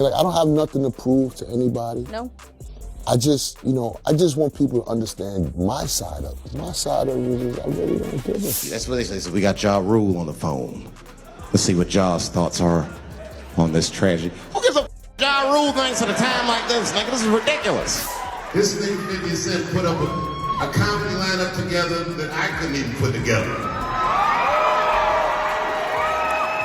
Like, I don't have nothing to prove to anybody. No. I just want people to understand my side of it. My side of it is I really don't give a fuck. That's what they say. So we got Ja Rule on the phone. Let's see what Ja's thoughts are on this tragedy. Who gives a Ja Rule thinks at a time like this, nigga? This is ridiculous. This thing 50 Cent put up a comedy lineup together that I couldn't even put together.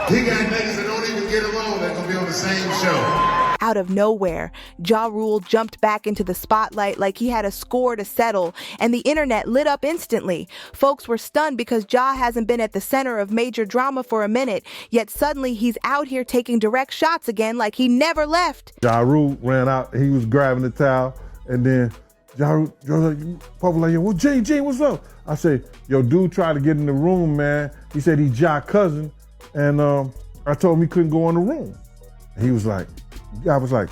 He got niggas that don't even get along that gonna be on the same show. Out of nowhere, Ja Rule jumped back into the spotlight like he had a score to settle, and the internet lit up instantly. Folks were stunned because Ja hasn't been at the center of major drama for a minute, yet suddenly he's out here taking direct shots again like he never left. Ja Rule ran out, he was grabbing the towel, and then Ja Rule was like, well, Gene, what's up? I say, yo, dude tried to get in the room, man. He said he's Ja's cousin, and I told him he couldn't go in the room. He was like, I was like,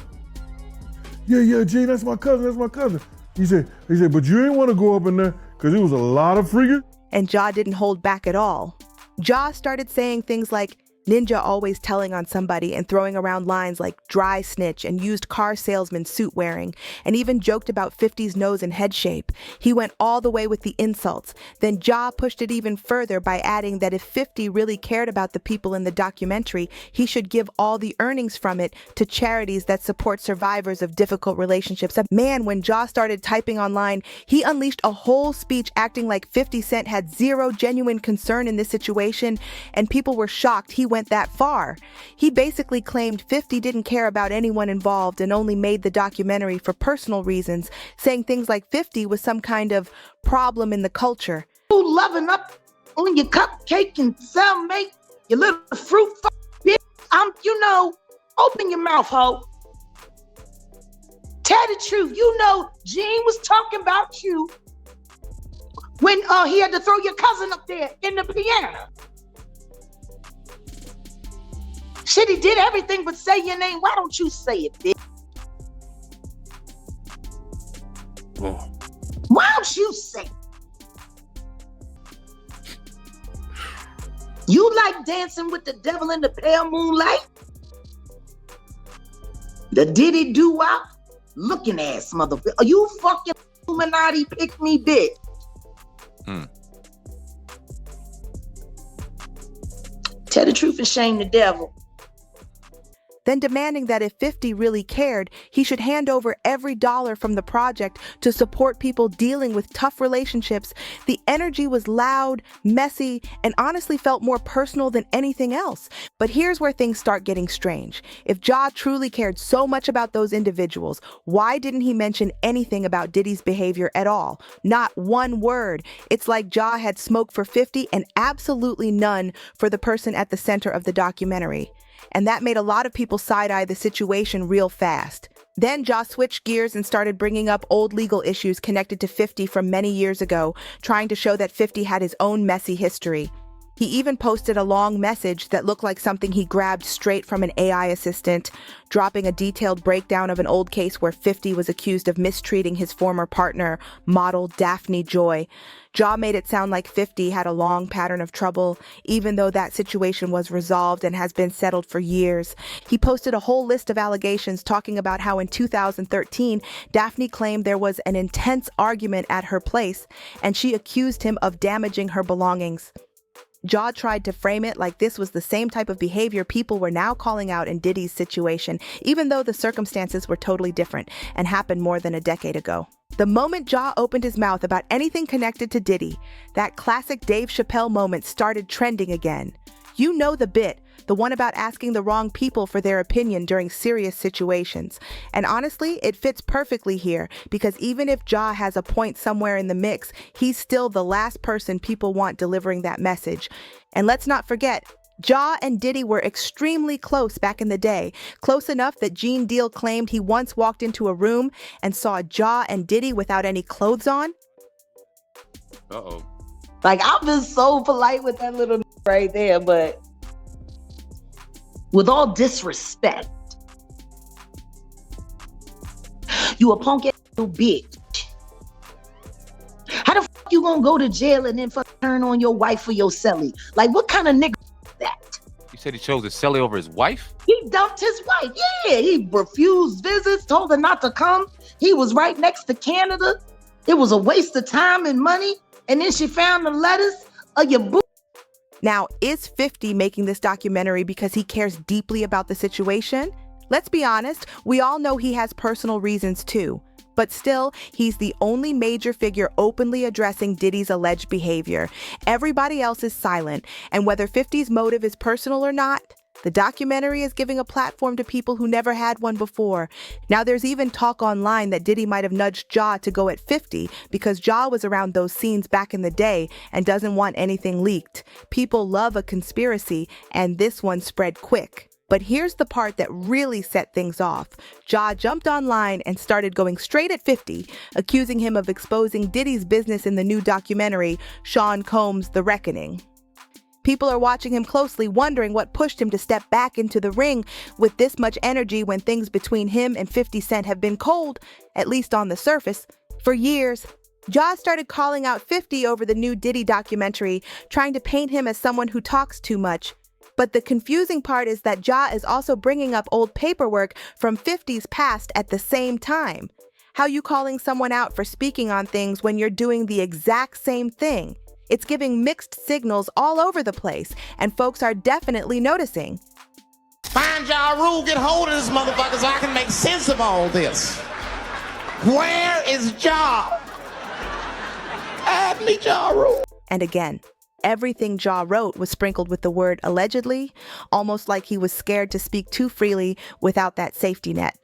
yeah, Gene, that's my cousin. He said, but you ain't want to go up in there because it was a lot of freaking. And Ja didn't hold back at all. Ja started saying things like, Ninja always telling on somebody and throwing around lines like dry snitch and used car salesman suit wearing, and even joked about 50's nose and head shape. He went all the way with the insults. Then Ja pushed it even further by adding that if 50 really cared about the people in the documentary, he should give all the earnings from it to charities that support survivors of difficult relationships. Man, when Ja started typing online, he unleashed a whole speech acting like 50 Cent had zero genuine concern in this situation, and people were shocked he went that far. He basically claimed 50 didn't care about anyone involved and only made the documentary for personal reasons, saying things like 50 was some kind of problem in the culture. You loving up on your cupcake and cellmate, your little fruit bitch. Open your mouth, ho. Tell the truth. Gene was talking about you when he had to throw your cousin up there in the piano. Shit, he did everything but say your name. Why don't you say it, bitch? Oh. Why don't you say it? You like dancing with the devil in the pale moonlight? The diddy doo-wop? Looking ass motherfucker. Are you fucking Illuminati pick me bitch? Tell the truth and shame the devil. Then demanding that if 50 really cared, he should hand over every dollar from the project to support people dealing with tough relationships. The energy was loud, messy, and honestly felt more personal than anything else. But here's where things start getting strange. If Ja truly cared so much about those individuals, why didn't he mention anything about Diddy's behavior at all? Not one word. It's like Ja had smoke for 50 and absolutely none for the person at the center of the documentary. And that made a lot of people side-eye the situation real fast. Then Ja switched gears and started bringing up old legal issues connected to 50 from many years ago, trying to show that 50 had his own messy history. He even posted a long message that looked like something he grabbed straight from an AI assistant, dropping a detailed breakdown of an old case where 50 was accused of mistreating his former partner, model Daphne Joy. Ja made it sound like 50 had a long pattern of trouble, even though that situation was resolved and has been settled for years. He posted a whole list of allegations talking about how in 2013, Daphne claimed there was an intense argument at her place, and she accused him of damaging her belongings. Ja tried to frame it like this was the same type of behavior people were now calling out in Diddy's situation, even though the circumstances were totally different and happened more than a decade ago. The moment Ja opened his mouth about anything connected to Diddy, that classic Dave Chappelle moment started trending again. You know the bit, the one about asking the wrong people for their opinion during serious situations. And honestly, it fits perfectly here, because even if Ja has a point somewhere in the mix, he's still the last person people want delivering that message. And let's not forget, Ja and Diddy were extremely close back in the day, close enough that Gene Deal claimed he once walked into a room and saw Ja and Diddy without any clothes on. Uh-oh. Like, I've been so polite with that little right there, but with all disrespect, you a punk ass little bitch. How the fuck you gonna go to jail and then fuck turn on your wife or your celly? Like, what kind of nigga is that? said he chose to sell it over his wife? He dumped his wife. Yeah, he refused visits, told her not to come. He was right next to Canada. It was a waste of time and money. And then she found the letters of your boo. Now, is 50 making this documentary because he cares deeply about the situation? Let's be honest, we all know he has personal reasons too. But still, he's the only major figure openly addressing Diddy's alleged behavior. Everybody else is silent, and whether 50's motive is personal or not, the documentary is giving a platform to people who never had one before. Now, there's even talk online that Diddy might have nudged Ja to go at 50 because Ja was around those scenes back in the day and doesn't want anything leaked. People love a conspiracy, and this one spread quick. But here's the part that really set things off. Ja jumped online and started going straight at 50, accusing him of exposing Diddy's business in the new documentary, Sean Combs' The Reckoning. People are watching him closely, wondering what pushed him to step back into the ring with this much energy when things between him and 50 Cent have been cold, at least on the surface, for years. Ja started calling out 50 over the new Diddy documentary, trying to paint him as someone who talks too much. But the confusing part is that Ja is also bringing up old paperwork from 50's past at the same time. How you calling someone out for speaking on things when you're doing the exact same thing? It's giving mixed signals all over the place, and folks are definitely noticing. Find Ja Rule, get hold of this motherfucker so I can make sense of all this. Where is Ja? Add me Ja Rule. And again, everything Ja wrote was sprinkled with the word allegedly, almost like he was scared to speak too freely without that safety net.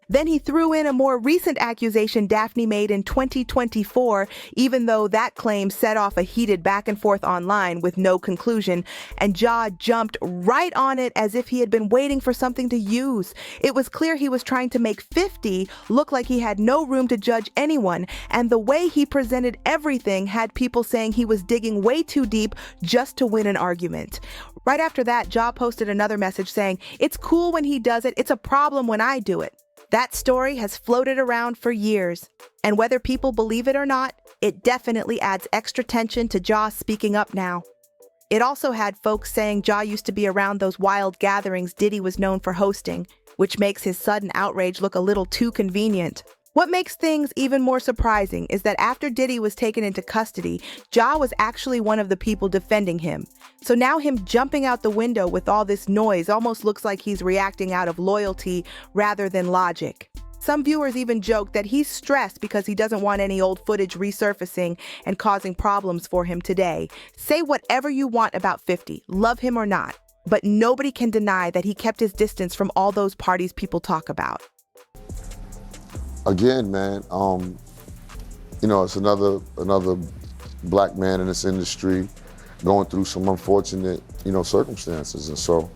Then he threw in a more recent accusation Daphne made in 2024, even though that claim set off a heated back and forth online with no conclusion, and Ja jumped right on it as if he had been waiting for something to use. It was clear he was trying to make 50 look like he had no room to judge anyone, and the way he presented everything had people saying he was digging way too deep just to win an argument. Right after that, Ja posted another message saying, "It's cool when he does it, it's a problem when I do it." That story has floated around for years, and whether people believe it or not, it definitely adds extra tension to Ja speaking up now. It also had folks saying Ja used to be around those wild gatherings Diddy was known for hosting, which makes his sudden outrage look a little too convenient. What makes things even more surprising is that after Diddy was taken into custody, Ja was actually one of the people defending him. So now him jumping out the window with all this noise almost looks like he's reacting out of loyalty rather than logic. Some viewers even joke that he's stressed because he doesn't want any old footage resurfacing and causing problems for him today. Say whatever you want about 50, love him or not, but nobody can deny that he kept his distance from all those parties people talk about. Again, man, it's another black man in this industry going through some unfortunate, circumstances. And so,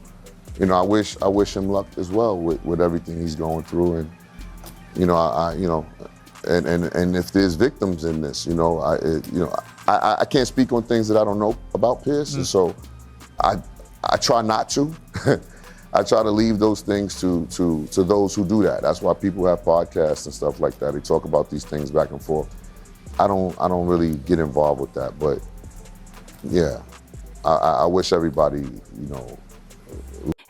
I wish him luck as well with everything he's going through. And, and if there's victims in this, I can't speak on things that I don't know about Pierce. And so I try not to. I try to leave those things to those who do that. That's why people have podcasts and stuff like that. They talk about these things back and forth. I don't really get involved with that, but yeah, I wish everybody,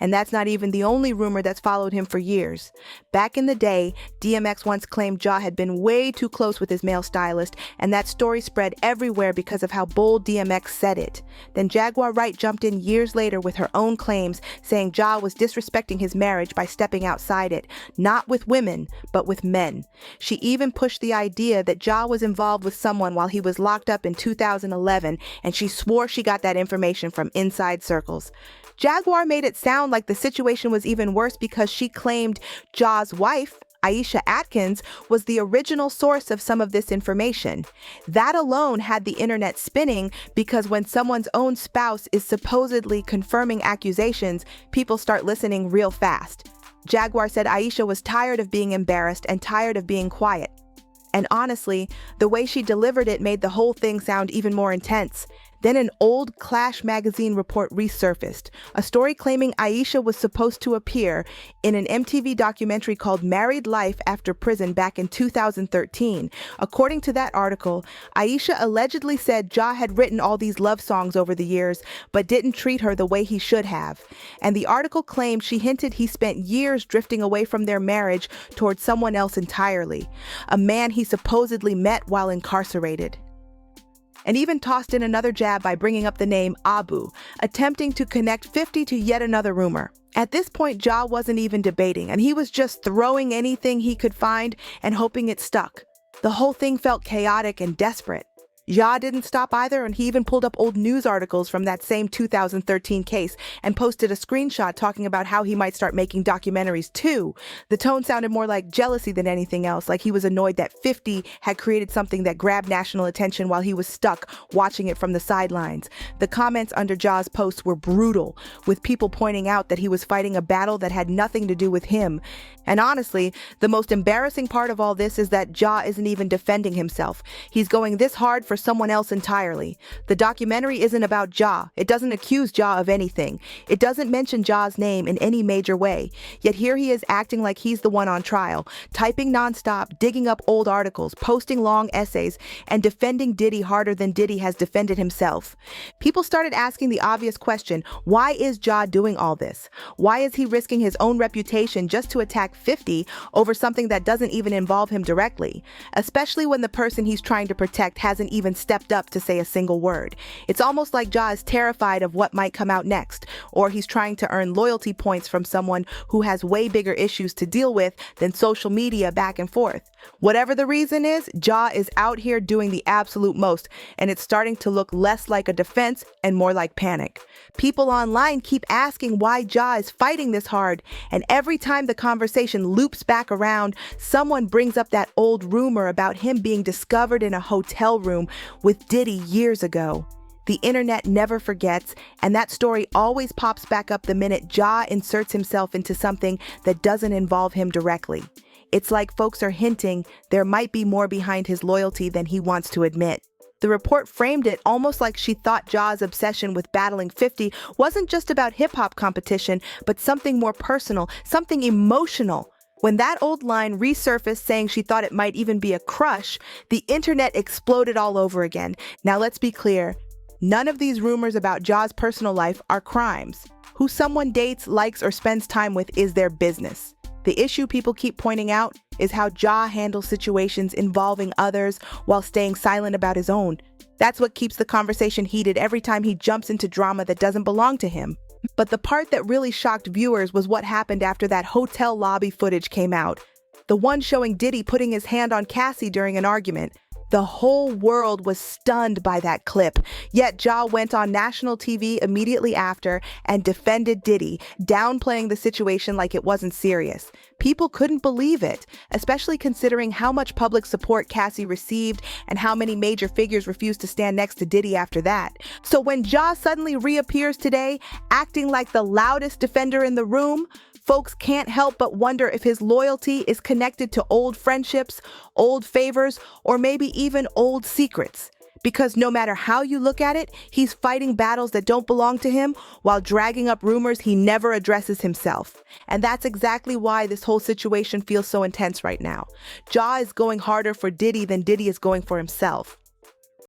And that's not even the only rumor that's followed him for years. Back in the day, DMX once claimed Ja had been way too close with his male stylist, and that story spread everywhere because of how bold DMX said it. Then Jaguar Wright jumped in years later with her own claims, saying Ja was disrespecting his marriage by stepping outside it, not with women, but with men. She even pushed the idea that Ja was involved with someone while he was locked up in 2011, and she swore she got that information from inside circles. Jaguar made it sound like the situation was even worse because she claimed Ja's wife, Aisha Atkins, was the original source of some of this information. That alone had the internet spinning because when someone's own spouse is supposedly confirming accusations, people start listening real fast. Jaguar said Aisha was tired of being embarrassed and tired of being quiet. And honestly, the way she delivered it made the whole thing sound even more intense. Then an old Clash magazine report resurfaced, a story claiming Aisha was supposed to appear in an MTV documentary called Married Life After Prison back in 2013. According to that article, Aisha allegedly said Ja had written all these love songs over the years, but didn't treat her the way he should have. And the article claimed she hinted he spent years drifting away from their marriage towards someone else entirely, a man he supposedly met while incarcerated. And even tossed in another jab by bringing up the name Abu, attempting to connect 50 to yet another rumor. At this point, Ja wasn't even debating, and he was just throwing anything he could find and hoping it stuck. The whole thing felt chaotic and desperate. Ja didn't stop either, and he even pulled up old news articles from that same 2013 case and posted a screenshot talking about how he might start making documentaries too. The tone sounded more like jealousy than anything else, like he was annoyed that 50 had created something that grabbed national attention while he was stuck watching it from the sidelines. The comments under Ja's posts were brutal, with people pointing out that he was fighting a battle that had nothing to do with him. And honestly, the most embarrassing part of all this is that Ja isn't even defending himself. He's going this hard for someone else entirely. The documentary isn't about Ja. It doesn't accuse Ja of anything. It doesn't mention Ja's name in any major way. Yet here he is acting like he's the one on trial, typing nonstop, digging up old articles, posting long essays, and defending Diddy harder than Diddy has defended himself. People started asking the obvious question, why is Ja doing all this? Why is he risking his own reputation just to attack 50 over something that doesn't even involve him directly? Especially when the person he's trying to protect hasn't even stepped up to say a single word. It's almost like Ja is terrified of what might come out next, or he's trying to earn loyalty points from someone who has way bigger issues to deal with than social media back and forth. Whatever the reason is, Ja is out here doing the absolute most, and it's starting to look less like a defense and more like panic. People online keep asking why Ja is fighting this hard, and every time the conversation loops back around, someone brings up that old rumor about him being discovered in a hotel room with Diddy years ago. The internet never forgets, and that story always pops back up the minute Ja inserts himself into something that doesn't involve him directly. It's like folks are hinting there might be more behind his loyalty than he wants to admit. The report framed it almost like she thought Ja's obsession with battling 50 wasn't just about hip-hop competition, but something more personal, something emotional. When that old line resurfaced saying she thought it might even be a crush, the internet exploded all over again. Now let's be clear, none of these rumors about Ja's personal life are crimes. Who someone dates, likes, or spends time with is their business. The issue people keep pointing out is how Ja handles situations involving others while staying silent about his own. That's what keeps the conversation heated every time he jumps into drama that doesn't belong to him. But the part that really shocked viewers was what happened after that hotel lobby footage came out. The one showing Diddy putting his hand on Cassie during an argument. The whole world was stunned by that clip, yet Ja went on national TV immediately after and defended Diddy, downplaying the situation like it wasn't serious. People couldn't believe it, especially considering how much public support Cassie received and how many major figures refused to stand next to Diddy after that. So when Ja suddenly reappears today, acting like the loudest defender in the room, folks can't help but wonder if his loyalty is connected to old friendships, old favors, or maybe even old secrets. Because no matter how you look at it, he's fighting battles that don't belong to him while dragging up rumors he never addresses himself. And that's exactly why this whole situation feels so intense right now. Ja is going harder for Diddy than Diddy is going for himself.